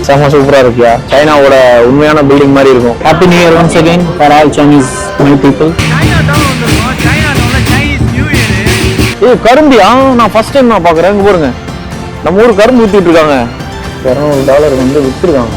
செம்ம சூப்பரா இருக்கியா. சைனாவோட உண்மையான பில்டிங் மாதிரி இருக்கும். Happy new year once again for all Chinese people. ஏய் கரும்பியா, நான் ஃபர்ஸ்ட் டைம் நான் பாக்குறேன். இங்க பாருங்க, நம்ம ஊர் கரும்பு ஊத்திட்டு இருக்காங்க. $200 வந்து வித்துருக்காங்க.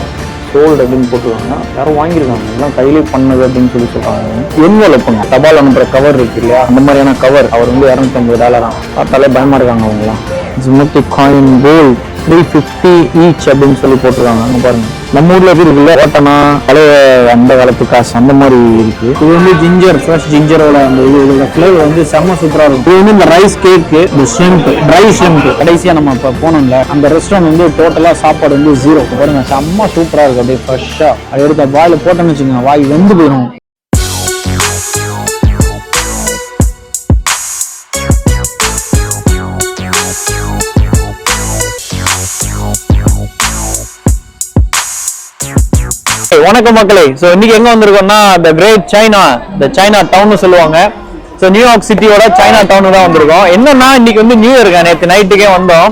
சோல்டு அப்படின்னு போட்டுருக்காங்க. யாரும் வாங்கியிருக்காங்க. எல்லாம் கையிலே பண்ணது அப்படின்னு சொல்றாங்க. என்வலப்புங்க, தபால் அனுப்புற கவர் இருக்கு இல்லையா, அந்த மாதிரியான கவர். அவர் வந்து $250. பார்த்தாலே பயமா இருக்காங்க அவங்கலாம். ஜிமெட்ரிக் காயின் கோல்ட் 350 ஈச் அப்படின்னு சொல்லி போட்டுருக்காங்க. அங்க பாருங்க, நம்ம ஊர்ல எப்படி இருக்குல்ல ஓட்டனா பழைய அந்த காலத்து காசு அந்த மாதிரி இருக்கு. இது வந்து ஜிஞ்சர், ஃப்ரெஷ் ஜிஞ்சரோட அந்த இதோட ஃபிளேவர் வந்து செம்ம சூப்பரா இருக்கும். இது வந்து இந்த ரைஸ் கேக்கு, இந்த ஷ்ரிம்ப், ட்ரை ஷ்ரிம்ப். கடைசியா நம்ம இப்போ போனோம்ல அந்த ரெஸ்டாரண்ட் வந்து டோட்டலா சாப்பாடு வந்து 0. பாருங்க செம்ம சூப்பரா இருக்கு. அப்படியே ஃப்ரெஷ்ஷா அதை எடுத்த வாயில போட்டோன்னு வச்சுக்கோங்க, வாய் வெந்து போயிடும். வணக்கம் மக்களே. ஸோ இன்னைக்கு எங்க வந்திருக்கோம்னா the great China, the Chinatown சொல்லுவாங்க. ஸோ நியூயார்க் சிட்டியோட சைனா டவுன் தான் வந்திருக்கோம். என்னன்னா இன்னைக்கு வந்து நியூ இயர், நேற்று நைட்டுக்கே வந்தோம்.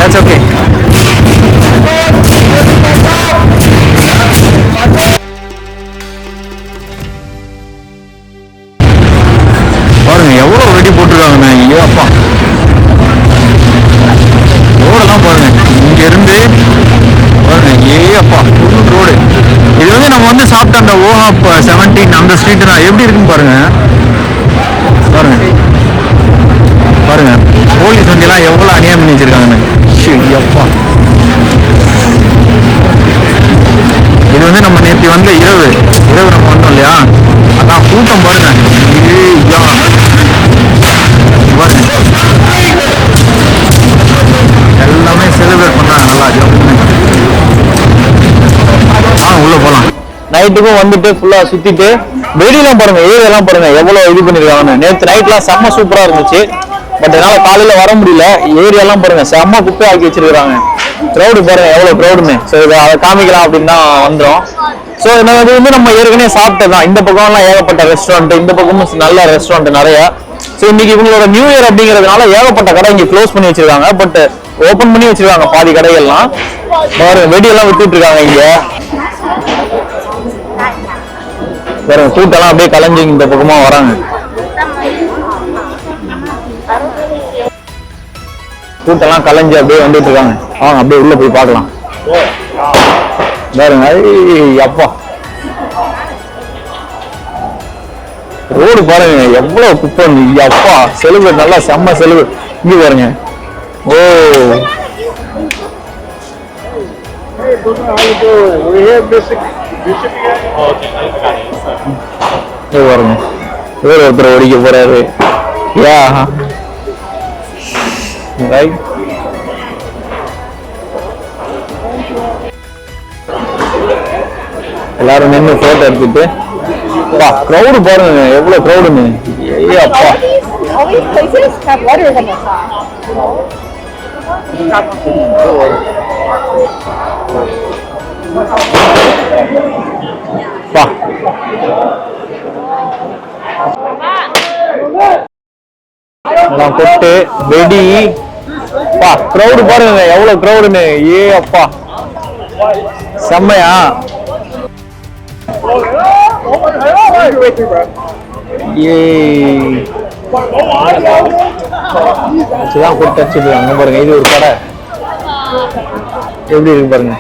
That's okay. பாருங்க எவ்வளவு ரெடி போட்டுருக்காங்க. ஐயோப்பா, ரோடெல்லாம் பாருங்க, இங்க இருந்து பாருங்க. ஏப்பா ரோடு. இது வந்து நம்ம வந்து சாப்பிட்ட அந்த ஓஹாப் 17 அந்த ஸ்ட்ரீட் தான். எப்படி இருக்குன்னு பாருங்க. பாருங்க பாருங்க, போலீஸ் வண்டியெல்லாம் எவ்வளவு அநியாயம் பண்ணி வச்சிருக்காங்க. அப்பா, இது வந்து நம்ம நேற்று வந்து இரவு நம்ம வந்தோம் இல்லையா, அதான் கூட்டம் பாருங்க. எல்லாமே செலிப்ரேட் பண்றாங்க நல்லா. உள்ள போலாம். நைட்டுக்கும் வந்துட்டு ஃபுல்லா சுத்திட்டு வெளியெல்லாம் பாருங்க, ஏரியாலாம் பாருங்க எவ்வளவு இது பண்ணிருக்காங்க. நேற்று நைட்லாம் செம்ம சூப்பரா இருந்துச்சு. பட் என்னால காலையில வர முடியல. ஏரியாலாம் பாருங்க செம்ம குப்பை ஆக்கி வச்சிருக்காங்க. க்ரௌடு பாருங்க எவ்வளவு க்ரௌடுன்னு. ஸோ இதை அதை காமிக்கலாம் அப்படின்னு தான் வந்துடும். ஸோ இது வந்து நம்ம ஏற்கனவே சாப்பிட்டதான். இந்த பக்கம்லாம் ஏகப்பட்ட ரெஸ்டாரண்ட், இந்த பக்கமும் நல்ல ரெஸ்டாரண்ட் நிறைய. ஸோ இன்னைக்கு இவங்களோட நியூ இயர் அப்படிங்கிறதுனால ஏகப்பட்ட கடை இங்க க்ளோஸ் பண்ணி வச்சிருக்காங்க. பட் ஓப்பன் பண்ணி வச்சிருக்காங்க பாதி கடைகள்லாம். பாருங்க வெடியெல்லாம் வித்துட்டு இருக்காங்க இங்க. பாருங்க கூட்டெல்லாம் அப்படியே கலைஞ்சு இந்த பக்கமா வராங்க. கூட்டெல்லாம் கலைஞ்சு அப்படியே வந்துட்டு இருக்காங்க. வாங்க அப்படியே உள்ள போய் பார்க்கலாம். பாருங்க, அப்பா ரோடு பாருங்க எவ்வளவு குப்பை. அப்பா செலிப்ரேட் நல்லா செம்ம செலிப்ரேட். இங்க பாருங்க. ஓ பாருங்க, வேற ஒருத்தர் ஓடிக்க போறாரு. ரைட், எல்லாரும் நின்று போட்டோ எடுத்துட்டு க்ரௌடு பாருங்க எவ்வளவு க்ரௌடுன்னு. ஏ அப்பா, all these places have letters on the side. பா எல்லாம் கொட்டு வெடி. பா க்ரௌடு பாருங்க எவ்வளவு க்ரௌடுன்னு. ஏ அப்பா செம்மையா. வச்சுதான் கூட்டு வச்சுருக்காங்க பாருங்க. இது ஒரு கடை எப்படி இருக்கு பாருங்க.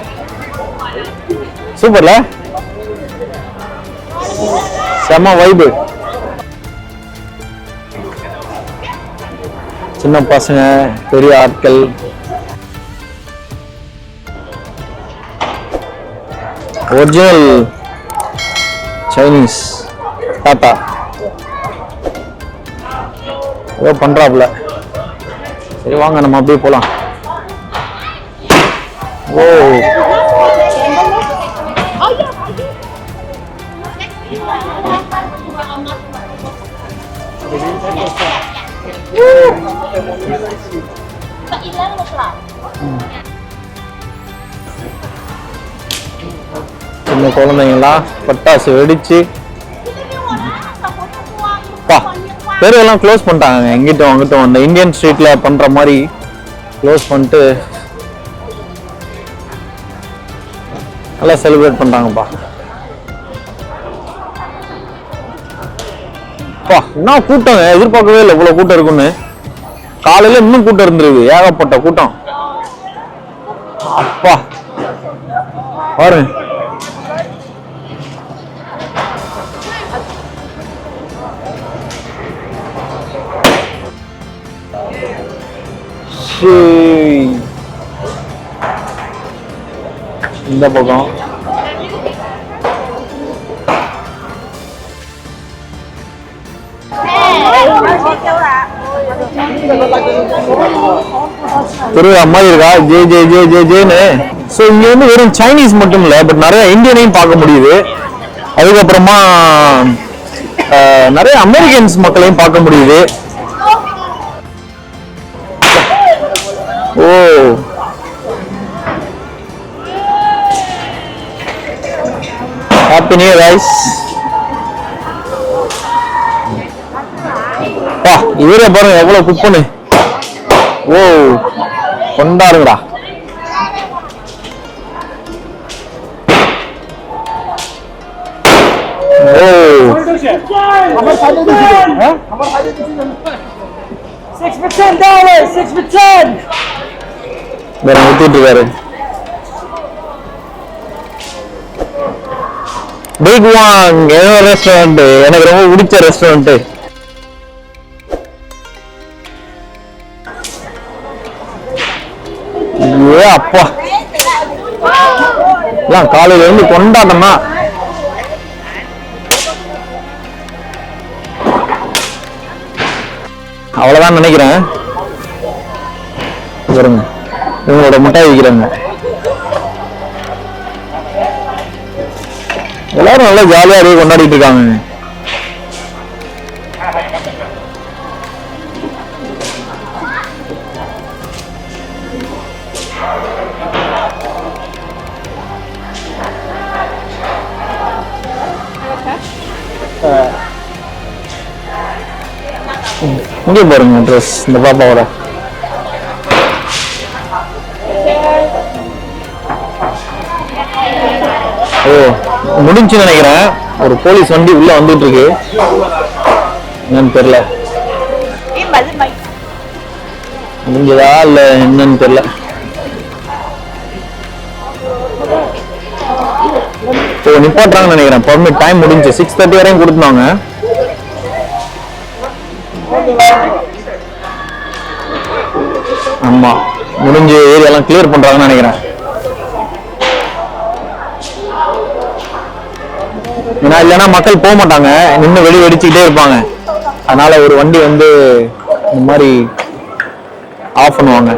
சூப்பர்ல, செம்ம வைபு. சின்ன பசங்க பெரிய ஆட்கள் ஒரிஜினல் சைனீஸ் தாத்தா ஏதோ பண்றாப்புல. சரி வாங்க நம்ம அப்படியே போலாம். ஓ சின்ன குழந்தைங்களா பட்டாசு வெடிச்சு. தெருவெல்லாம் க்ளோஸ் பண்ணிட்டாங்க. எங்கிட்டும் அங்கிட்டும் அந்த இந்தியன் ஸ்ட்ரீட்ல பண்ற மாதிரி க்ளோஸ் பண்ணிட்டு நல்லா செலிப்ரேட் பண்றாங்கப்பா. என்ன கூட்டம், எதிர்பார்க்கவே இல்லை இவ்வளவு கூட்டம் இருக்குன்னு. காலையில இன்னும் கூட்டம் இருந்திருக்கு, ஏகப்பட்ட கூட்டம். அப்பா பாருங்க. இந்த பக்கம் திருவிழா மாதிரி இருக்கா, ஜே ஜே ஜே ஜே ஜேன்னு. ஸோ இங்க வந்து வெறும் சைனீஸ் மட்டும் இல்லை, பட் நிறைய இந்தியனையும் பார்க்க முடியுது. அதுக்கப்புறமா நிறைய அமெரிக்கன்ஸ் மக்களையும் பார்க்க முடியுது. ஓ ஹாப்பி நியூ இயர் गाइस. பா இவரே பாருங்க எவ்வளவு குப்பனு. ஓ கொண்டாடுங்கடா. ஓ 6% dollars, 6%. வேற ஊத்திட்டு இருக்காரு. பிக் வாங் ஏதோ ரெஸ்டாரண்ட், எனக்கு ரொம்ப பிடிச்ச ரெஸ்டாரண்ட். ஏ அப்பா எல்லாம் காலையில இருந்து கொண்டாட்டமா. அவ்வளவுதான் நினைக்கிறேன். வருங்க இவங்களோட மிட்டாய் விற்கிறாங்க. எல்லாரும் நல்லா ஜாலியா அப்படியே கொண்டாடிட்டு இருக்காங்க. இங்கே பாருங்க ட்ரெஸ் இந்த பாப்பாவோட. ஓ முடிஞ்சுன்னு நினைக்கிறேன். ஒரு போலீஸ் வண்டி உள்ள வந்துட்டு இருக்கு, என்னன்னு தெரியல. முடிஞ்சதா இல்ல என்னன்னு தெரியல. ஓ நிப்பாட்டுறாங்கன்னு நினைக்கிறேன். பர்மிட் டைம் முடிஞ்சு 6:30 வரையும் கொடுத்தாங்க. ஆமா முடிஞ்சு ஏரியாலாம் கிளியர் பண்றாங்கன்னு நினைக்கிறேன். ஏன்னா இல்லைன்னா மக்கள் போக மாட்டாங்க, நின்று வெடி வெடிச்சுக்கிட்டே இருப்பாங்க. அதனால ஒரு வண்டி வந்து இந்த மாதிரி ஆஃப் பண்ணுவாங்க.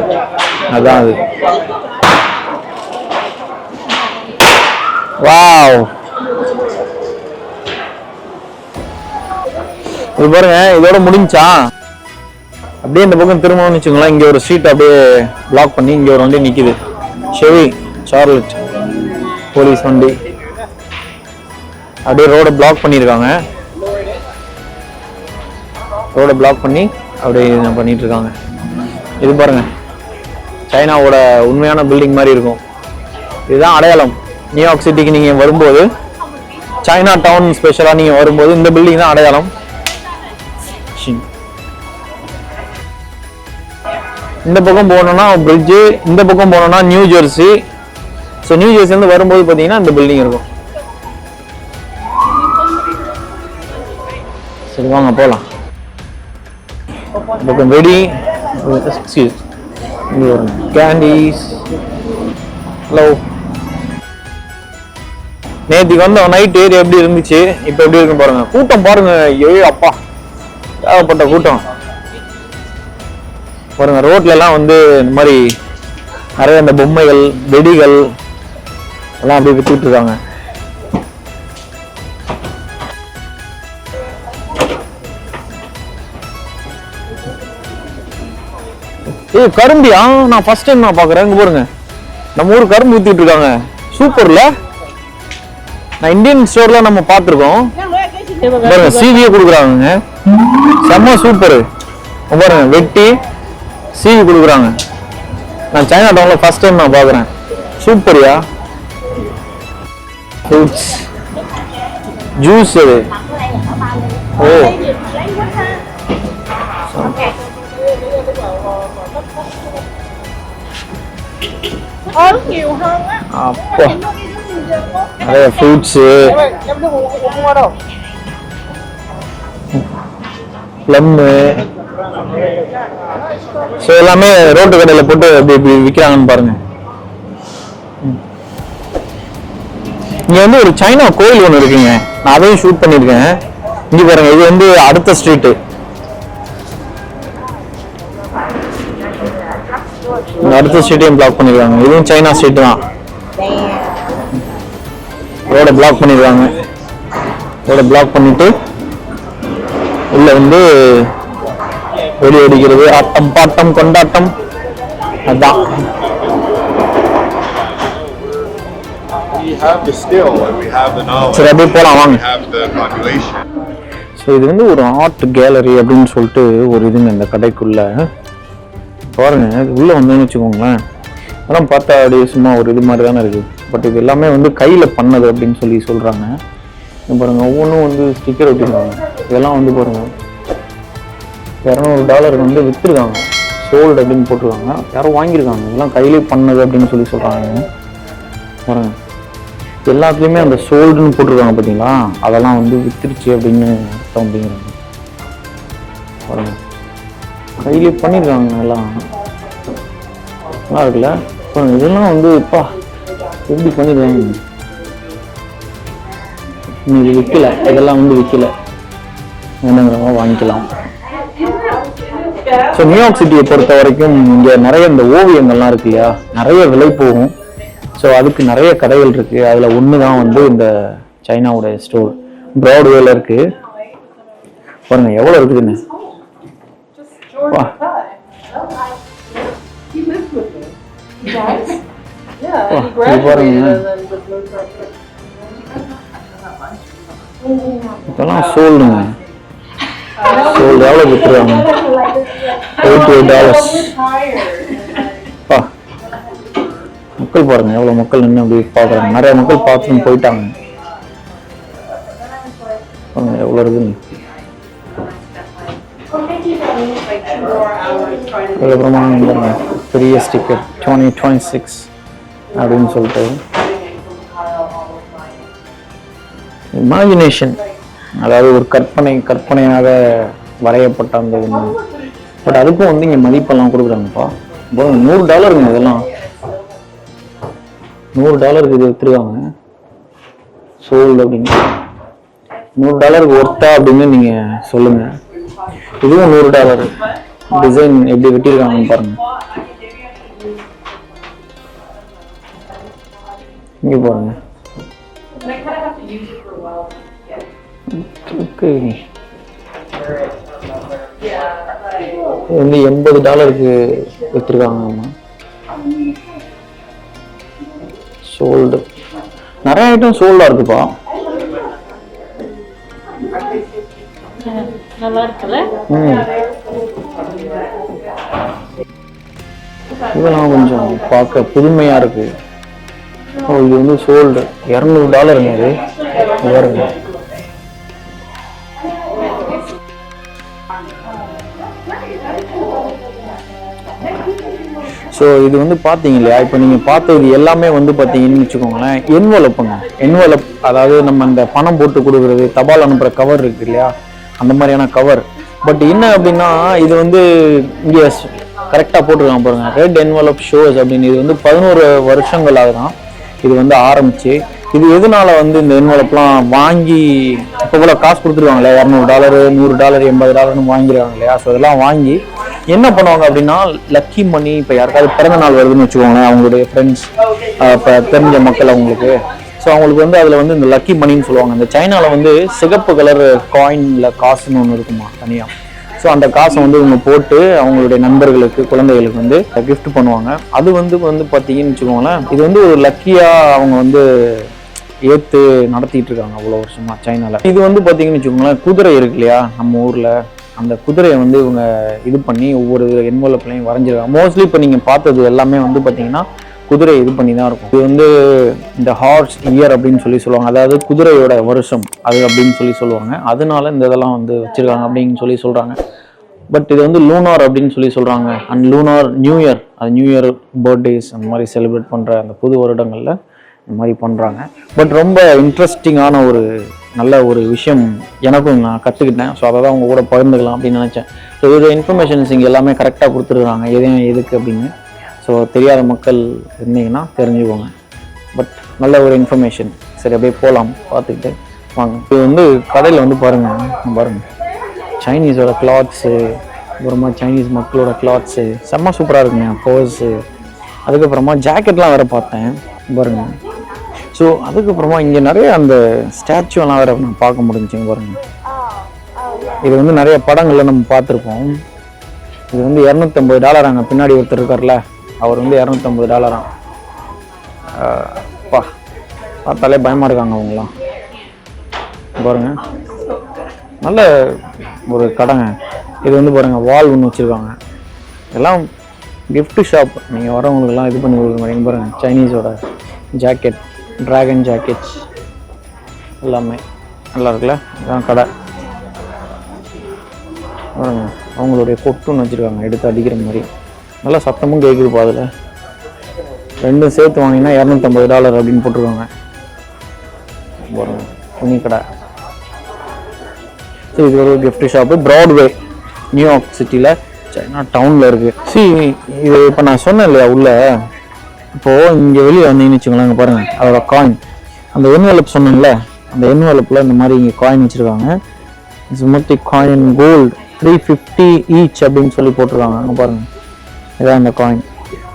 அதான் அது. வாவ் இது பாருங்க, இதோட முடிஞ்சா அப்படியே இந்த பக்கம் திரும்பணும்னு வச்சுக்கோங்களேன். இங்க ஒரு ஸ்ட்ரீட் அப்படியே பிளாக் பண்ணி இங்க ஒரு வண்டி நிக்குது. ஷெவி சார்லட் போலீஸ் வண்டி. அப்படியே ரோட பிளாக் பண்ணிருக்காங்க. ரோட பிளாக் பண்ணி அப்படியே பண்ணிட்டு இருக்காங்க. இது பாருங்க, சைனாவோட உண்மையான பில்டிங் மாதிரி இருக்கும். இதுதான் அடையாளம். நியூயார்க் சிட்டிக்கு நீங்க வரும்போது, சைனா டவுன் ஸ்பெஷலா நீங்க வரும்போது இந்த பில்டிங் தான் அடையாளம். இந்த பக்கம் போனோம்னா பிரிட்ஜ், இந்த பக்கம் போனோம்னா நியூ ஜெர்சி. ஸோ நியூ ஜெர்சிலேருந்து வரும்போது பார்த்தீங்கன்னா இந்த பில்டிங் இருக்கும். சரி வாங்க போகலாம். பக்கம் வெடி, கேண்டீஸ். ஹலோ, நேற்றுக்கு வந்தோம் நைட் ஏரியா எப்படி இருந்துச்சு, இப்போ எப்படி இருக்குன்னு பாருங்க. கூட்டம் பாருங்க, அப்பா ஏகப்பட்ட கூட்டம் பாருங்க. ரோட்ல எல்லாம் வந்து இந்த மாதிரி நிறைய இந்த பொம்மைகள், வெடிகள் எல்லாம் அப்படியே வித்துட்டு இருக்காங்க. கரும்பியா? நான் ஃபர்ஸ்ட் டைம் நான் பாக்குறேன். இங்க பாருங்க, நம்ம ஊர் கரும்பு ஊத்திட்டு இருக்காங்க. சூப்பர்ல. நான் இந்தியன் ஸ்டோர்ல நம்ம பார்த்திருக்கோம். பாருங்க, சீவியே கொடுக்குறாங்க. செம்ம சூப்பர். பாருங்க, வெட்டி சீவி கொடுக்குறாங்க. நான் சைனா டவுன்ல ஃபர்ஸ்ட் டைம் நான் பாக்குறேன். சூப்பர்யா. Fruits juice. அது ஓ, அப்பா நிறைய ஃப்ரூட்ஸ், பிளம்மு. ஸோ எல்லாமே ரோட்டு கடையில் போட்டு அப்படி விற்கிறாங்கன்னு பாருங்க. இங்க வந்து ஒரு சைனா கோயில் ஒன்று இருக்குங்க. நான் அதையும் ஷூட் பண்ணியிருக்கேன். இங்க பாருங்க, இது வந்து அடுத்த ஸ்ட்ரீட்டு. அடுத்த ஸ்ட்ரீட்டையும் பிளாக் பண்ணிருக்காங்க. இதுவும் சைனா ஸ்ட்ரீட் தான். ரோட பிளாக் பண்ணிருக்காங்க. ரோட பிளாக் பண்ணிட்டு உள்ள வந்து வெடி வெடிக்கிறது, ஆட்டம் பாட்டம் கொண்டாட்டம். அதான் சரி, அப்படியே போலாம் வாங்க. ஸோ இது வந்து ஒரு ஆர்ட் கேலரி அப்படின்னு சொல்லிட்டு ஒரு இதுங்க இந்த கடைக்குள்ள. பாருங்க, உள்ள வந்தோன்னு வச்சுக்கோங்களேன், அதெல்லாம் பார்த்தா அப்படியே சும்மா ஒரு இது மாதிரி தானே இருக்கு. பட் இது எல்லாமே வந்து கையில பண்ணது அப்படின்னு சொல்லி சொல்றாங்க. பாருங்க, ஒவ்வொன்றும் வந்து ஸ்டிக்கர் ஒட்டிருக்காங்க. இதெல்லாம் வந்து பாருங்க $200 வந்து வித்துருக்காங்க. சோல்டு அப்படின்னு போட்டிருக்காங்க. யாரும் வாங்கியிருக்காங்க. இதெல்லாம் கையிலே பண்ணது அப்படின்னு சொல்லி சொல்றாங்க. பாருங்க, எல்லாத்துலேயுமே அந்த சோல்டுன்னு போட்டிருக்காங்க பார்த்தீங்களா, அதெல்லாம் வந்து வித்துருச்சு அப்படின்னு அர்த்தம் அப்படிங்கிறாங்க. பாருங்க, கையிலே பண்ணியிருக்காங்க. எல்லாம் நல்லா இருக்குல்ல. பாருங்க, இதெல்லாம் வந்து இப்பா எப்படி பண்ணிருக்காங்க. இது விற்கல, இதெல்லாம் வந்து விற்கல. என்னங்கிறவங்க வாங்கிக்கலாம். ஸோ நியூயார்க் சிட்டியை பொறுத்த வரைக்கும் இங்கே நிறைய இந்த ஓவியங்கள்லாம் இருக்கு இல்லையா, நிறைய விலை போகும். ஸோ அதுக்கு நிறைய கடைகள் இருக்கு. அதில் ஒன்று தான் வந்து இந்த சைனாவோட ஸ்டோர். ப்ராட்வேல இருக்கு. பாருங்க எவ்வளோ இருக்குதுன்னு. பாருங்க, இதெல்லாம் சோல்டுங்க. சோல்டு எவ்வளோ விற்றுருவாங்க? $88. மக்கள் பாருங்க, எவ்வளவு மக்கள் நின்று அப்படி பாக்குறாங்க. நிறைய மக்கள் பார்த்துட்டு போயிட்டாங்க. எவ்வளவு இருக்குன்னு. அதுக்கப்புறமா பெரிய ஸ்டிக்கர் 2026 அப்படின்னு சொல்லிட்டு இமேஜினேஷன், அதாவது ஒரு கற்பனையாக வரையப்பட்ட அந்த ஒன்று. பட் அதுக்கும் வந்து இங்கே மதிப்பெல்லாம் கொடுக்குறாங்கப்பா. $100 இதெல்லாம். $100 இது வித்துருக்காங்க. சோல்டு அப்படின்னு. $100 ஒர்த்தா அப்படின்னு நீங்க சொல்லுங்க. இதுவும் $100. டிசைன் எப்படி வெட்டியிருக்காங்கன்னு பாருங்க. இங்க பாருங்க. ஓகே, இது வந்து $80 விற்றுருக்காங்க. சோல்டு நிறைய ஐட்டம் சோல்டா இருக்குப்பா. நல்லா இருக்குல்ல? இதெல்லாம் கொஞ்சம் பார்க்க புதுமையா இருக்கு. இது வந்து சோல்டு $200 இது பாருங்க. ஸோ இது வந்து பார்த்தீங்க இல்லையா, இப்போ நீங்கள் பார்த்தது எல்லாமே வந்து பார்த்தீங்கன்னு வச்சுக்கோங்களேன், என்வலப்புங்க. என்வலப் அதாவது நம்ம இந்த பணம் போட்டு கொடுக்குறது, தபால் அனுப்புகிற கவர் இருக்கு இல்லையா, அந்த மாதிரியான கவர். பட் என்ன அப்படின்னா இது வந்து இங்கே கரெக்டாக போட்டிருக்காங்க பாருங்க, ரெட் என்வலப் ஷோஸ் அப்படின்னு. இது வந்து 11 வருஷங்களாக தான் இது வந்து ஆரம்பிச்சு. இது எதனால வந்து இந்த என்வலப்லாம் வாங்கி இப்போ கூட காசு கொடுத்துருவாங்களே, $200 $100 $80 வாங்கிடுவாங்க இல்லையா. ஸோ இதெல்லாம் வாங்கி என்ன பண்ணுவாங்க அப்படின்னா, லக்கி மணி, இப்போ யாருக்காவது பிறந்த நாள் வருதுன்னு வச்சுக்கோங்களேன், அவங்களுடைய ஃப்ரெண்ட்ஸ், இப்போ தெரிஞ்ச மக்கள் அவங்களுக்கு, ஸோ அவங்களுக்கு வந்து அதில் வந்து இந்த லக்கி மணின்னு சொல்லுவாங்க. இந்த சைனாவில் வந்து சிகப்பு கலர் காயினில் காசுன்னு ஒன்று இருக்குமா தனியாக. ஸோ அந்த காசை வந்து இவங்க போட்டு அவங்களுடைய நண்பர்களுக்கு, குழந்தைகளுக்கு வந்து கிஃப்ட் பண்ணுவாங்க. அது வந்து பார்த்தீங்கன்னு வச்சுக்கோங்களேன், இது வந்து ஒரு லக்கியாக அவங்க வந்து ஏற்று நடத்திட்டு இருக்காங்க அவ்வளோ வருஷமா சைனாவில். இது வந்து பார்த்தீங்கன்னு வச்சுக்கோங்களேன், குதிரை இருக்கு இல்லையா நம்ம ஊரில், அந்த குதிரையை வந்து இவங்க இது பண்ணி ஒவ்வொரு என்வலப்லையும் வரைஞ்சிருக்காங்க. மோஸ்ட்லி இப்போ நீங்கள் பார்த்தது எல்லாமே வந்து பார்த்தீங்கன்னா குதிரை இது பண்ணி தான் இருக்கும். இது வந்து இந்த ஹார்ஸ் இயர் அப்படின்னு சொல்லி சொல்லுவாங்க, அதாவது குதிரையோட வருஷம் அது அப்படின்னு சொல்லி சொல்லுவாங்க. அதனால இந்த இதெல்லாம் வந்து வச்சிருக்காங்க அப்படின்னு சொல்லி சொல்கிறாங்க. பட் இது வந்து லூனார் அப்படின்னு சொல்லி சொல்கிறாங்க. அண்ட் லூனார் நியூ இயர், அது நியூ இயர் பர்த்டேஸ் அந்த மாதிரி செலிப்ரேட் பண்ணுற அந்த புது வருடங்களில் இந்த மாதிரி பண்ணுறாங்க. பட் ரொம்ப இன்ட்ரெஸ்டிங்கான ஒரு நல்ல ஒரு விஷயம் எனக்கும் நான் கற்றுக்கிட்டேன். ஸோ அதை தான் அவங்க கூட பகிர்ந்துக்கலாம் அப்படின்னு நினச்சேன். ஸோ இதோட இன்ஃபர்மேஷன்ஸ் இங்கே எல்லாமே கரெக்டாக கொடுத்துருக்காங்க, எதுக்கு அப்படின்னு. ஸோ தெரியாத மக்கள் இருந்தீங்கன்னா தெரிஞ்சுக்கோங்க. பட் நல்ல ஒரு இன்ஃபர்மேஷன். சரி, அப்படியே போகலாம், பார்த்துக்கிட்டு வாங்க. இது வந்து கடையில் வந்து பாருங்கள் சைனீஸோட கிளாத்ஸு, அப்புறமா சைனீஸ் மக்களோட கிளாத்ஸு செம்ம சூப்பராக இருக்குங்க. பர்ஸு, அதுக்கப்புறமா ஜாக்கெட்லாம் வேறு பார்த்தேன் பாருங்கள். ஸோ அதுக்கப்புறமா இங்கே நிறைய அந்த ஸ்டாச்சுவெல்லாம் வேறு நான் பார்க்க முடிஞ்சுங்க பாருங்கள். இது வந்து நிறைய படங்களில் நம்ம பார்த்துருப்போம். இது வந்து $250 அங்கே பின்னாடி ஒருத்தர் இருக்கார்ல, அவர் வந்து $250. பா, பார்த்தாலே பயமாக இருக்காங்க அவங்களாம் பாருங்க. நல்ல ஒரு கடைங்க இது வந்து பாருங்கள். வால் ஒன்று வச்சுருக்காங்க. எல்லாம் கிஃப்ட் ஷாப். நீங்கள் வரவங்களுக்கெல்லாம் இது பண்ணி கொடுக்க மாட்டீங்க பாருங்கள். சைனீஸோட ஜாக்கெட், ட்ராகன் ஜாக்கெட்ஸ் எல்லாமே நல்லா இருக்குல்ல. இதான் கடை பாருங்க. அவங்களுடைய கொட்டுன்னு வச்சுருக்காங்க, எடுத்து அடிக்கிற மாதிரி. நல்லா சத்தமும் கேட்குதுப்பா. அதில் ரெண்டும் சேர்த்து வாங்கினா $250 அப்படின்னு போட்டிருக்காங்க பாருங்க. துணி கடை. ஸோ இது ஒரு கிஃப்ட் ஷாப்பு, ப்ராட்வே, நியூயார்க் சிட்டியில், சைனா டவுனில் இருக்குது. இது இப்போ நான் சொன்னேன் இல்லையா உள்ள, இப்போது இங்கே வெளியே வந்தீங்கன்னு வச்சுக்கோங்களேன், இங்கே பாருங்கள் அதோட காயின், அந்த என்வலப் சொன்னேன்ல, அந்த என்வலப்பில் இந்த மாதிரி இங்கே காயின் வச்சுருக்காங்க. ஜுமத்தி காயின் கோல்டு 350 ஈச் அப்படின்னு சொல்லி போட்டிருக்காங்க. அங்கே பாருங்கள், இதான் இந்த காயின்.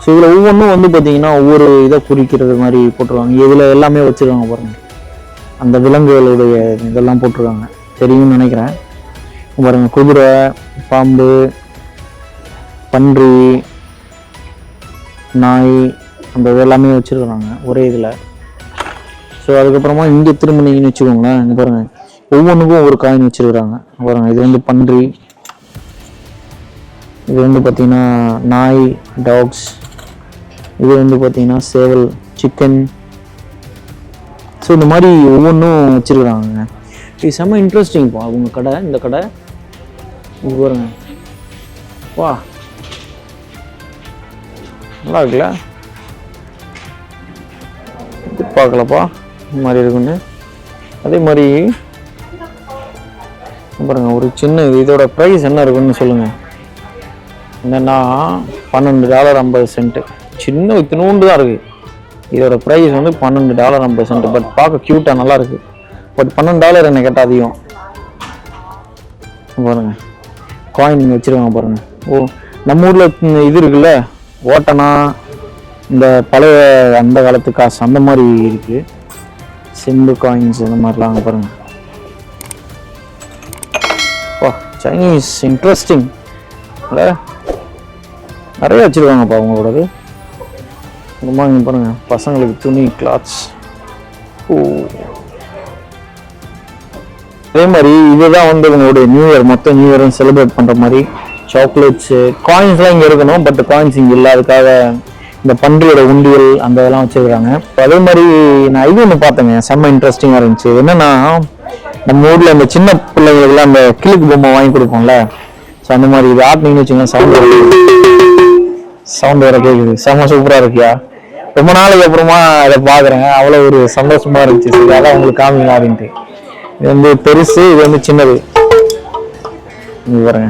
ஸோ இதில் ஒவ்வொன்றும் வந்து பார்த்தீங்கன்னா ஒவ்வொரு இதை குறிக்கிறது மாதிரி போட்டிருக்காங்க. இதில் எல்லாமே வச்சுருக்காங்க பாருங்கள். அந்த விலங்குகளுடைய இதெல்லாம் போட்டிருக்காங்க, தெரியும்னு நினைக்கிறேன். பாருங்கள், குதிரை, பாம்பு, பன்றி, நாய், அந்த இதெல்லாமே வச்சுருக்குறாங்க ஒரே இதில். ஸோ அதுக்கப்புறமா இங்கே திரும்பினீங்கன்னு வச்சுக்கோங்களேன், இங்கே பாருங்கள் ஒவ்வொன்றுக்கும் ஒரு காயின் வச்சுருக்குறாங்க பாருங்கள். இது வந்து பன்றி, இது வந்து பார்த்திங்கன்னா நாய், டாக்ஸ், இது வந்து பார்த்திங்கன்னா சேவல், சிக்கன். ஸோ இந்த மாதிரி ஒவ்வொன்றும் வச்சுருக்குறாங்க. இது செம்ம இன்ட்ரெஸ்டிங்ப்பா அவங்க கடை. இந்த கடை இது பாருங்க, வா நல்லா இருக்குல்ல, பார்க்கலப்பா இந்த மாதிரி இருக்குன்னு. அதே மாதிரி பாருங்க, ஒரு சின்ன இதோட ப்ரைஸ் என்ன இருக்குன்னு சொல்லுங்கள். என்னென்னா $12.50. சின்ன இத்தினூண்டு தான் இருக்குது. இதோட ப்ரைஸ் வந்து $12.50. பட் பார்க்க க்யூட்டாக நல்லா இருக்குது. பட் $12 என்ன கேட்டால் அதிகம் பாருங்கள். காயின் வச்சுருக்காங்க பாருங்கள். ஓ, நம்ம ஊரில் இது இருக்குல்ல, ஓட்டனா, இந்த பழைய அந்த காலத்து காசு அந்த மாதிரி இருக்குது. சிம்பு காயின்ஸ் இந்த மாதிரிலாம் அங்கே பாருங்கள். ஓ, சைனீஸ் இன்ட்ரெஸ்டிங். நிறைய வச்சுருக்காங்கப்பா அவங்களோடது. ரொம்ப இங்கே பாருங்க, பசங்களுக்கு துணி கிளாத்ஸ். ஓ, அதே மாதிரி இதுதான் வந்து உங்களுடைய நியூ இயர், மொத்த நியூ இயரும் செலிப்ரேட் பண்ணுற மாதிரி சாக்லேட்ஸு, காயின்ஸ்லாம் இங்கே இருக்கணும், பட் காயின்ஸ் இங்கே இல்லை. அதுக்காக இந்த பன்றியோட உண்டியல் அந்த இதெல்லாம் வச்சுருக்காங்க. அதே மாதிரி நான் இது ஒன்று பார்த்தேங்க, செம்ம இன்ட்ரெஸ்டிங்காக இருந்துச்சு. என்னென்னா, நம்ம ஊரில் இந்த சின்ன பிள்ளைங்களுக்குலாம் அந்த கிளிக்கு பொம்மை வாங்கி கொடுப்போம்ல, ஸோ அந்த மாதிரி இது ஆட்டினீங்கன்னு வச்சுக்கோங்க, சவுண்ட் வர கேட்குது. செம்ம சூப்பராக இருக்கியா. ரொம்ப நாளைக்கு அப்புறமா இதை பார்க்குறேன், அவ்வளோ ஒரு சந்தோஷமாக இருந்துச்சு. சரி, அதான் உங்களுக்கு காமிக்கலாம் அப்படின்ட்டு. இது வந்து பெருசு, இது வந்து சின்னது. இங்கே பாருங்க.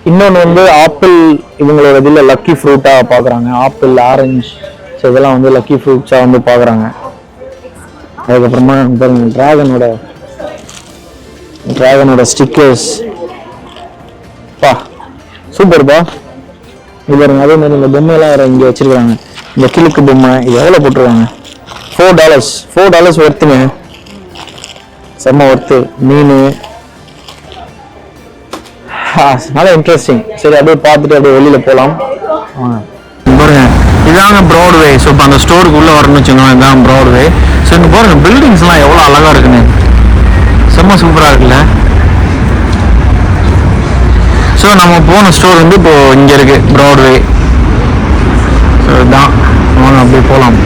இன்னொன்று வந்து ஆப்பிள், இவங்களோட இதில் லக்கி ஃப்ரூட்டாக பார்க்குறாங்க. ஆப்பிள், ஆரஞ்சு, ஸோ இதெல்லாம் வந்து லக்கி ஃப்ரூட்ஸாக வந்து பார்க்குறாங்க. அதுக்கப்புறமா பாருங்க, ட்ராகனோட ஸ்டிக்கர்ஸ். பா சூப்பர்ப்பா. இது பாருங்க. அதே மாதிரி இந்த பொம்மையெல்லாம் வேறு இங்கே வச்சுருக்காங்க. இந்த கிழக்கு பொம்மை இது எவ்வளோ போட்டிருக்காங்க? $4 ஒர்த்துங்க, செம்ம ஒர்த்து. மீன் நல்லா இன்ட்ரெஸ்டிங். சரி, அப்படியே பார்த்துட்டு அப்படியே வெளியில் போகலாம். பாருங்க, இதாங்க ப்ராட்வே. ஸோ இப்போ அந்த ஸ்டோருக்கு உள்ளே வரணும்னு வச்சுக்கோங்க, இதுதான் ப்ராட்வே. ஸோ இங்கே பாருங்க, பில்டிங்ஸ்லாம் எவ்வளோ அழகாக இருக்குன்னு, செம்ம சூப்பராக இருக்குல்ல. ஸோ நம்ம போன ஸ்டோர் வந்து இப்போ இங்கே இருக்குது, ப்ராட்வே. ஸோ இதுதான், வாங்க அப்படியே போகலாம்.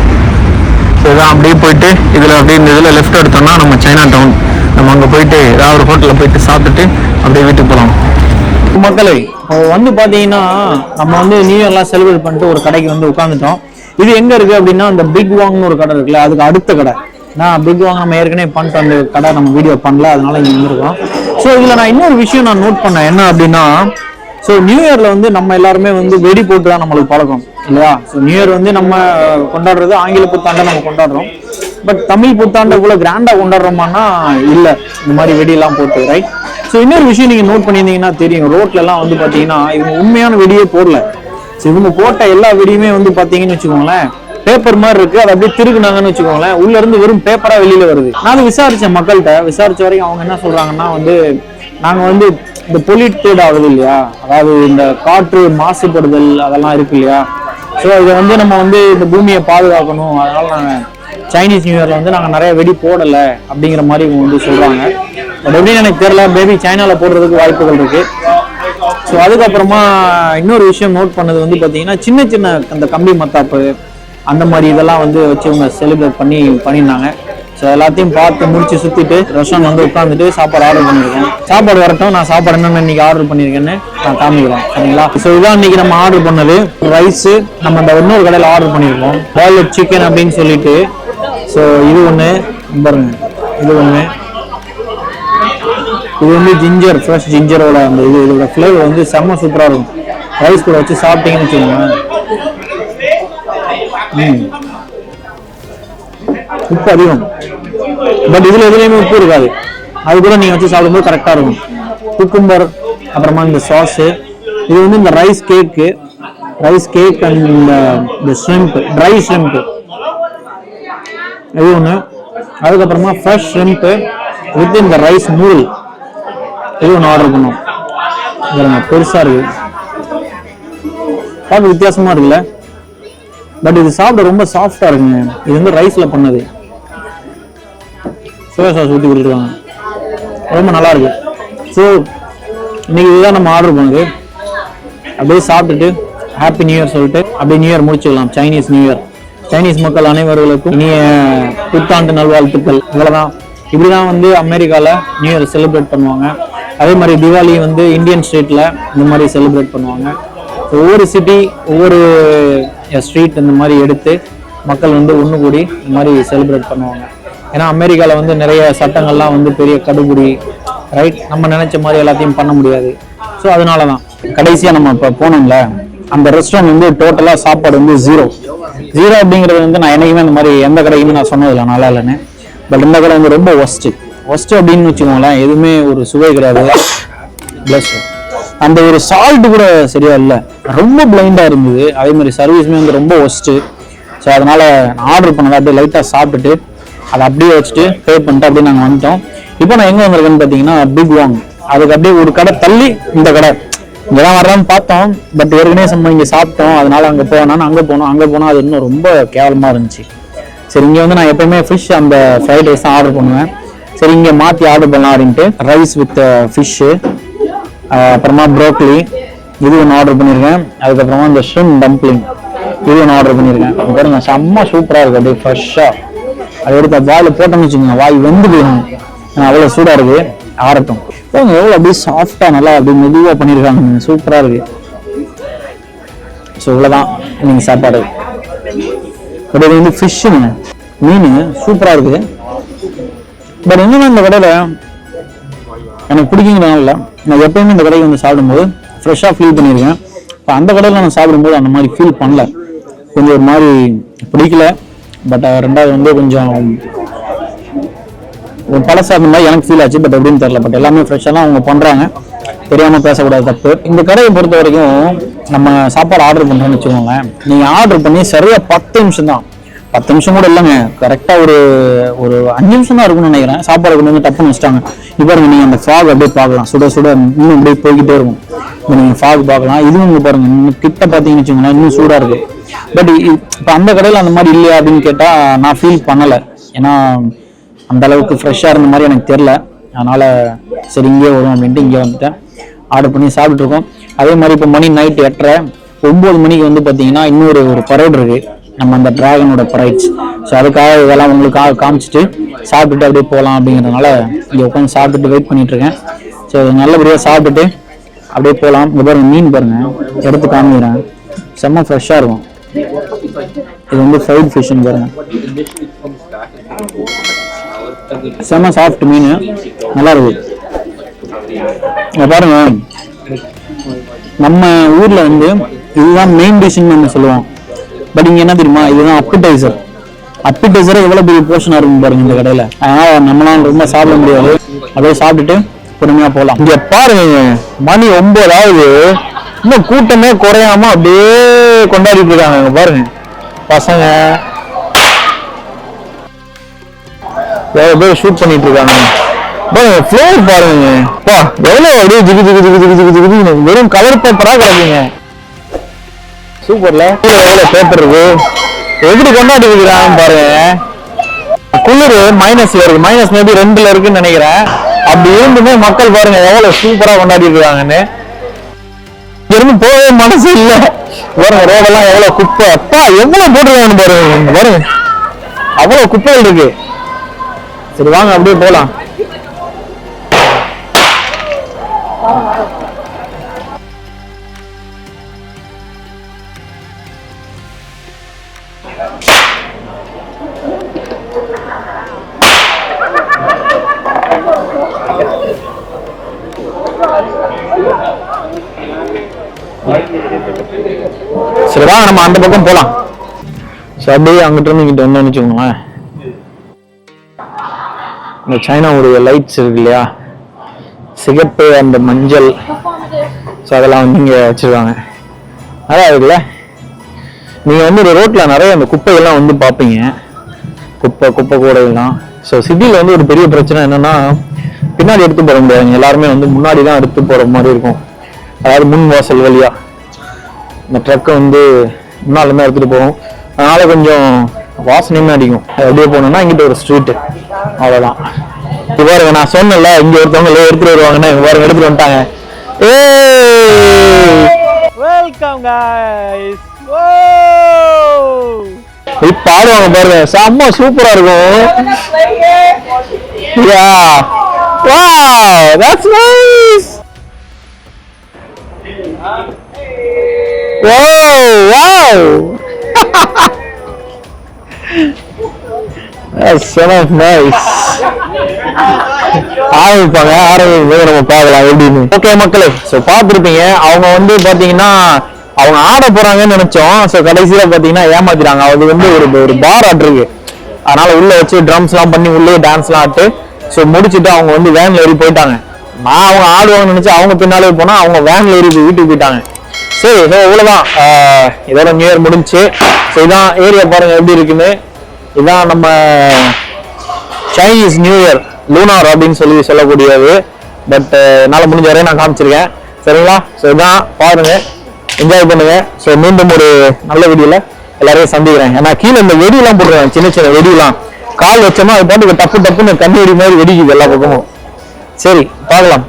ஸோ இதான் அப்படியே போயிட்டு இதில் அப்படியே இந்த இதில் லெஃப்ட் எடுத்தோம்னா நம்ம சைனா டவுன். நம்ம அங்கே போயிட்டு ஏதாவது ஒரு ஹோட்டலில் போயிட்டு சாப்பிட்டுட்டு அப்படியே வீட்டுக்கு போகலாம். மக்களே, வந்து பார்த்தீங்கன்னா நம்ம வந்து நியூ இயர்லாம் செலிப்ரேட் பண்ணிட்டு ஒரு கடைக்கு வந்து உட்காந்துட்டோம். இது எங்கே இருக்குது அப்படின்னா, அந்த பிக் வாங்னு ஒரு கடை இருக்குல்ல, அதுக்கு அடுத்த கடை. நான் பிக் வாங் நம்ம ஏற்கனவே பண்ணிட்டு அந்த கடை நம்ம வீடியோ பண்ணல, அதனால இங்கே இருந்திருக்கோம். ஸோ இதில் நான் இன்னொரு விஷயம் நான் நோட் பண்ணேன். என்ன அப்படின்னா, ஸோ நியூ இயரில் வந்து நம்ம எல்லாருமே வந்து வெடி போட்டு தான் நம்மளுக்கு பழக்கம் இல்லையா. ஸோ நியூ இயர் வந்து நம்ம கொண்டாடுறது ஆங்கில புத்தாண்டை நம்ம கொண்டாடுறோம். பட் தமிழ் புத்தாண்டை கூட கிராண்டாக கொண்டாடுறோமான்னா இல்லை, இந்த மாதிரி வெடியெல்லாம் போட்டு, ரைட். ஸோ இன்னொரு விஷயம் நீங்கள் நோட் பண்ணியிருந்தீங்கன்னா தெரியும், ரோட்லலாம் வந்து பார்த்தீங்கன்னா இவங்க உண்மையான வெடியே போடல. ஸோ இவங்க போட்ட எல்லா வெடியுமே வந்து பார்த்தீங்கன்னு வச்சுக்கோங்களேன், பேப்பர் மாதிரி இருக்கு. அதை அப்படியே திருக்குனாங்கன்னு வச்சுக்கோங்களேன், உள்ள இருந்து வெறும் பேப்பரா வெளியில வருது. நான் விசாரிச்சேன் மக்கள்கிட்ட, விசாரிச்ச வரைக்கும் அவங்க என்ன சொல்றாங்கன்னா, வந்து நாங்க வந்து இந்த பொல்யூட்டட் ஆகுது இல்லையா, அதாவது இந்த காற்று மாசுபடுதல் அதெல்லாம் இருக்கு இல்லையா. ஸோ இதை வந்து நம்ம வந்து இந்த பூமியை பாதுகாக்கணும், அதனால நாங்கள் சைனீஸ் நியூ இயர்ல வந்து நாங்கள் நிறைய வெடி போடலை அப்படிங்கிற மாதிரி இவங்க வந்து சொல்றாங்க. பட் எப்படின்னு எனக்கு தெரியல, பேபி சைனால போடுறதுக்கு வாய்ப்புகள் இருக்கு. ஸோ அதுக்கப்புறமா இன்னொரு விஷயம் நோட் பண்ணது வந்து பார்த்தீங்கன்னா, சின்ன சின்ன அந்த கம்பி மத்தாப்பு அந்த மாதிரி இதெல்லாம் வந்து வச்சு இவங்க செலிப்ரேட் பண்ணியிருந்தாங்க. ஸோ எல்லாத்தையும் பார்த்து முடிச்சு சுற்றிட்டு ரெஸ்டாரண்ட் வந்து உட்காந்துட்டு சாப்பாடு ஆர்டர் பண்ணியிருக்கேன். சாப்பாடு வரட்டும், நான் சாப்பாடு என்னென்ன இன்னைக்கு ஆர்டர் பண்ணியிருக்கேன்னு நான் காமிக்கிறேன், சரிங்களா. ஸோ இதான் இன்னைக்கு நம்ம ஆர்டர் பண்ணது. ரைஸு நம்ம இந்த இன்னொரு கடையில் ஆர்டர் பண்ணியிருக்கோம், பாய்லட் சிக்கன் அப்படின்னு சொல்லிட்டு. ஸோ இது ஒன்று பாருங்க, இது ஒன்று, இது வந்து ஜிஞ்சர், ஃப்ரெஷ் ஜிஞ்சரோட அந்த இதோட ஃப்ளேவர் வந்து செம்ம சூப்பராக இருக்கும். ரைஸ் கூட வச்சு சாப்பிட்டீங்கன்னு வச்சுக்கோங்க. உப்பு அதிகம், பட் இதுல எதுலையுமே உப்பு இருக்காது. அது கூட நீங்க வச்சு சாப்பிடும்போது கரெக்டா இருக்கும். குக்கும்பர், அப்புறமா இந்த சாஸு, இது வந்து இந்த ரைஸ் கேக் அண்ட் இந்த ஷ்ரிம்ப், ட்ரை ஷ்ரிம்ப் இது ஒன்று. அதுக்கப்புறமா ஃப்ரெஷ் ஷ்ரிம்ப் வித் இந்த ரைஸ் நூல் இது ஒன்று ஆர்டர் பண்ணோம். பெருசா இருக்கு, பார்க்க வித்தியாசமா இருக்குல்ல, பட் இது சாப்பிட ரொம்ப சாஃப்டா இருக்குங்க. இது வந்து ரைஸ்ல பண்ணது, சோயா சாஸ் ஊற்றி கொடுத்துருவாங்க, ரொம்ப நல்லா இருக்கு. ஸோ இன்னைக்கு இதுதான் நம்ம ஆர்டர் பண்ணது. அப்படியே சாப்பிட்டுட்டு ஹாப்பி நியூ இயர் சொல்லிட்டு அப்படியே நியூ இயர் முடிச்சுக்கலாம். சைனீஸ் நியூ இயர், சைனீஸ் மக்கள் அனைவர்களுக்கும் இனிய புத்தாண்டு நல்வாழ்த்துக்கள். இவ்வளவுதான். இப்படிதான் வந்து அமெரிக்கால நியூ இயர் செலிப்ரேட் பண்ணுவாங்க. அதே மாதிரி தீபாவளி வந்து இந்தியன் ஸ்டேட்ல இந்த மாதிரி செலிப்ரேட் பண்ணுவாங்க. ஒவ்வொரு சிட்டி, ஒவ்வொரு ஸ்ட்ரீட் இந்த மாதிரி எடுத்து மக்கள் வந்து ஒன்று கூடி இந்த மாதிரி செலிப்ரேட் பண்ணுவாங்க. ஏன்னா அமெரிக்காவில் வந்து நிறைய சட்டங்கள்லாம் வந்து பெரிய கடுபிடி, ரைட். நம்ம நினைச்ச மாதிரி எல்லாத்தையும் பண்ண முடியாது. ஸோ அதனால தான் கடைசியாக நம்ம இப்போ போனோம்ல, அந்த ரெஸ்டாரண்ட் வந்து டோட்டலாக சாப்பாடு வந்து ஜீரோ அப்படிங்கிறது வந்து நான் என்னைக்குமே இந்த மாதிரி எந்த கடைக்குமே நான் சொன்னதில்லை நல்லா இல்லைன்னு. பட் இந்த கடை வந்து ரொம்ப ஒஸ்ட்டு அப்படின்னு வச்சுக்கோங்களேன். எதுவுமே ஒரு சுவை கிடையாது. ப்ளஸ் அந்த ஒரு சால்ட் கூட சரியா இல்லை, ரொம்ப பிளைண்டாக இருந்தது. அதே மாதிரி சர்வீஸுமே வந்து ரொம்ப ஒஸ்ட்டு. ஸோ அதனால நான் ஆர்டர் பண்ணதை அப்படியே லைட்டாக சாப்பிட்டுட்டு அதை அப்படியே வச்சுட்டு பே பண்ணிட்டு அப்படியே நாங்கள் வந்துட்டோம். இப்போ நான் எங்கே வந்திருக்கேன்னு பார்த்தீங்கன்னா பிக் வாங், அதுக்கு அப்படியே ஒரு கடை தள்ளி இந்த கடை. இங்கதான் வரலாம்னு பார்த்தோம், பட் ஏற்கனவே நம்ம இங்க சாப்பிட்டோம், அதனால அங்க போனோம். அது இன்னும் ரொம்ப கேவலமா இருந்துச்சு. சரி, இங்க வந்து நான் எப்பவுமே ஃபிஷ் அந்த ஃப்ரைட் ரைஸ் தான் ஆர்டர் பண்ணுவேன். சரி, இங்க மாத்தி ஆர்டர் பண்ணலாம் அப்படின்ட்டு ரைஸ் வித் ஃபிஷ்ஷு, அப்புறமா ப்ரோக்கலி இது ஒன்று ஆர்டர் பண்ணியிருக்கேன். அதுக்கப்புறமா இந்த ஷ்ரிம்ப் டம்ப்ளிங் இது ஒன்று ஆர்டர் பண்ணியிருக்கேன். பாருங்க, செம்ம சூப்பராக இருக்குது, அப்படியே ஃப்ரெஷ்ஷாக. அதை எடுத்து வாயில் போட்டோம்னு வச்சுக்கோங்க, வாய் வெந்து போயிடும், அவ்வளோ சூடாக இருக்குது. ஆரட்டும் எவ்வளோ அப்படியே சாஃப்டாக நல்லா அப்படியே மெதுவாக பண்ணியிருக்காங்க, சூப்பராக இருக்குது. ஸோ இவ்வளோதான் நீங்கள் சாப்பாடு. பட் இது வந்து ஃபிஷ்ஷுங்க, மீன் சூப்பராக இருக்குது. பட் என்னன்னா இந்த கடையில் எனக்கு பிடிக்குங்கிறனால நான் எப்பயுமே இந்த கடைக்கு வந்து சாப்பிடும்போது ஃப்ரெஷ்ஷாக ஃபீல் பண்ணியிருக்கேன். இப்போ அந்த கடையில் நான் சாப்பிடும்போது அந்த மாதிரி ஃபீல் பண்ணல, கொஞ்சம் ஒரு மாதிரி பிடிக்கல. பட் ரெண்டாவது வந்து கொஞ்சம் பழசாக இருந்த மாதிரி எனக்கு ஃபீல் ஆச்சு. பட் எப்படின்னு தெரியல, பட் எல்லாமே ஃப்ரெஷ்ஷாக தான் அவங்க பண்ணுறாங்க, தெரியாமல் பேசக்கூடாது, தப்பு. இந்த கடையை பொறுத்த வரைக்கும் நம்ம சாப்பாடு ஆர்டர் பண்ணுறோன்னு வச்சுக்கோங்களேன், நீங்கள் ஆர்டர் பண்ணி சரியாக 10 நிமிஷம் தான், 10 நிமிஷம் கூட இல்லைங்க, கரெக்டாக ஒரு 5 நிமிஷம் தான் இருக்கும்னு நினைக்கிறேன். சாப்பாடு கொண்டு வந்து டப்புன்னு வச்சுட்டாங்க. இப்போ நீங்கள் அந்த ஃபாக் அப்படியே பார்க்கலாம், சுட சுட இன்னும் அப்படியே போய்கிட்டே இருக்கும். இப்போ நீங்கள் ஃபாக் பார்க்கலாம். இதுவும் இங்கே பாருங்க, இன்னும் கிட்ட பார்த்தீங்கன்னு வச்சுக்கோங்களேன், இன்னும் சூடாக இருக்குது. பட் இப்போ அந்த கடையில் அந்த மாதிரி இல்லையா அப்படின்னு கேட்டால் நான் ஃபீல் பண்ணலை. ஏன்னா அந்த அளவுக்கு ஃப்ரெஷ்ஷாக இருந்த மாதிரி எனக்கு தெரில. அதனால் சரி இங்கே வரும் அப்படின்ட்டு இங்கே வந்துட்டேன், ஆர்டர் பண்ணி சாப்பிட்டுருக்கோம். அதே மாதிரி இப்போ மணி நைட் 8:30, 9 மணிக்கு வந்து பார்த்தீங்கன்னா இன்னொரு பரேட் இருக்குது, நம்ம அந்த டிராகனோட பரைட்ஸ். ஸோ அதுக்காக இதெல்லாம் உங்களுக்காக காமிச்சிட்டு சாப்பிட்டுட்டு அப்படியே போகலாம் அப்படிங்கிறதுனால இங்கே உட்காந்து சாப்பிட்டுட்டு வெயிட் பண்ணிட்டு இருக்கேன். ஸோ நல்லபடியாக சாப்பிட்டுட்டு அப்படியே போகலாம். இங்கே பாருங்க, மீன் பாருங்க, எடுத்து காமிக்கிறேன், செம்ம ஃப்ரெஷ்ஷாக இருக்கும். இது வந்து ஃப்ரைட் ஃபிஷ்ன்னு பாருங்க, செம்ம சாஃப்ட் மீன், நல்லா இருக்கு. பாருங்க, நம்ம ஊர்ல வந்து இதுதான் மெயின் டிஷ்ன்னு நம்ம சொல்லுவோம். பட் இங்க என்ன தெரியுமா, இதுதான் அப்பிடைசர். எவ்வளவு பெரிய போர்ஷனா இருக்கும் பாருங்க இந்த கடையில. அதனால நம்மளால ரொம்ப சாப்பிட முடியாது, அப்படியே சாப்பிட்டுட்டு பொறுமையா போகலாம். இங்க பாருங்க, மணி 9 ஆகுது, இன்னும் கூட்டமே குறையாம அப்படியே கொண்டாடிட்டு இருக்காங்க. பாருங்க பசங்க எவ்வளவு பேர் ஷூட் பண்ணிட்டு இருக்காங்க. ஃப்ளேவர் பாருங்க, எவ்வளவு அப்படியே ஜிகு வெறும் கலர் பேப்பரா கிடக்குங்க. சூப்பர்ல, எவ்வளவு பேப்பர் இருக்கு, எப்படி கொண்டாடி இருக்கிறாங்க பாருங்க. குளிர் மைனஸ்ல இருக்கு, மைனஸ் மேபி 2ல இருக்குன்னு நினைக்கிறேன். அப்படி இருந்துமே மக்கள் பாருங்க எவ்வளவு சூப்பரா கொண்டாடி இருக்காங்கன்னு. இருந்து போகவே மனசு இல்ல. பாருங்க ரோடெல்லாம் எவ்வளவு குப்பை, அப்பா எவ்வளவு போட்டுருக்காங்க பாருங்க. பாருங்க அவ்வளவு குப்பைகள் இருக்கு. சரி வாங்க அப்படியே போலாம். சரி வாங்க நம்ம அந்த பக்கம் போலாம். அப்படியே அங்கிட்ட இருந்து இங்கிட்ட வந்து வச்சுக்கோங்களேன், இந்த சைனாவுடைய லைட்ஸ் இருக்கு இல்லையா, சிகப்பு அந்த மஞ்சள், ஸோ அதெல்லாம் வந்து இங்கே வச்சிருக்காங்க. நல்லா இருக்குல்ல. நீங்கள் வந்து ஒரு ரோட்டில் நிறைய அந்த குப்பைகள்லாம் வந்து பார்ப்பீங்க, குப்பை கூடைகள்லாம். ஸோ சிட்டியில் வந்து ஒரு பெரிய பிரச்சனை என்னன்னா, பின்னாடி எடுத்து போட முடியாது, எல்லாருமே வந்து முன்னாடி தான் எடுத்து போகிற மாதிரி இருக்கும். அதாவது முன் வாசல் வழியா இந்த ட்ரக்கை வந்து முன்னால தான் எடுத்துகிட்டு போகும், அதனால கொஞ்சம் வாசனையுமே அடிக்கும். அப்படியே போனோம்னா இங்கிட்ட ஒரு ஸ்ட்ரீட்டு, அவ்வளோதான். இது பாருங்க, நான் சொன்னேன்ல இங்கே ஒருத்தவங்க எடுத்துட்டு வருவாங்கன்னா இங்கே பாருங்க எடுத்துட்டு வந்துட்டாங்க. Welcome guys. இப்ப ஆடுவாங்க பாருங்க, செம்ம சூப்பரா இருக்கும். Yeah wow, that's nice. Wow that's so nice. ஆரம்பிப்பாங்க, ஆரம்பிக்கும் நம்ம பார்க்கலாம் எப்படின்னு. ஓகே மக்களே, ஸோ பார்த்துருப்பீங்க. அவங்க வந்து பார்த்தீங்கன்னா அவங்க ஆட போறாங்கன்னு நினைச்சோம். ஸோ கடைசியில் பார்த்தீங்கன்னா ஏமாத்திட்டாங்க. அது வந்து ஒரு பார் ஆட் இருக்கு, அதனால உள்ள வச்சு ட்ரம்ஸ்லாம் பண்ணி உள்ளே டான்ஸ்லாம் ஆட்டு ஸோ முடிச்சுட்டு அவங்க வந்து வேன்ல ஏறி போயிட்டாங்க. நான் அவங்க ஆடுவாங்கன்னு நினைச்சு அவங்க பின்னாலே போனா அவங்க வேன்ல ஏறி வீட்டுக்கு போயிட்டாங்க. சரி, ஸோ இவ்வளோதான், இதோட நியூ இயர் முடிஞ்சு. ஸோ இதான் ஏரியா பாருங்க எப்படி இருக்குன்னு. இதான் நம்ம சைனீஸ் நியூ இயர் லூனார் அப்படின்னு சொல்லக்கூடியது. பட் என்னால் முடிஞ்ச வரையும் நான் காமிச்சிருக்கேன். சரிங்களா? ஸோ இதான் பாருங்க, என்ஜாய் பண்ணுங்க. ஸோ மீண்டும் ஒரு நல்ல வீடியோல எல்லாரையும் சந்திக்கிறேன். ஏன்னா கீழே இந்த வெடியெல்லாம் போடுறேன், சின்ன சின்ன வெடியெல்லாம் கால் வச்சோமா அது பாட்டுக்கு டப்பு டப்புன்னு கண்ணி வெடி மாதிரி வெடிக்குது எல்லா பக்கமும். சரி பார்க்கலாம்.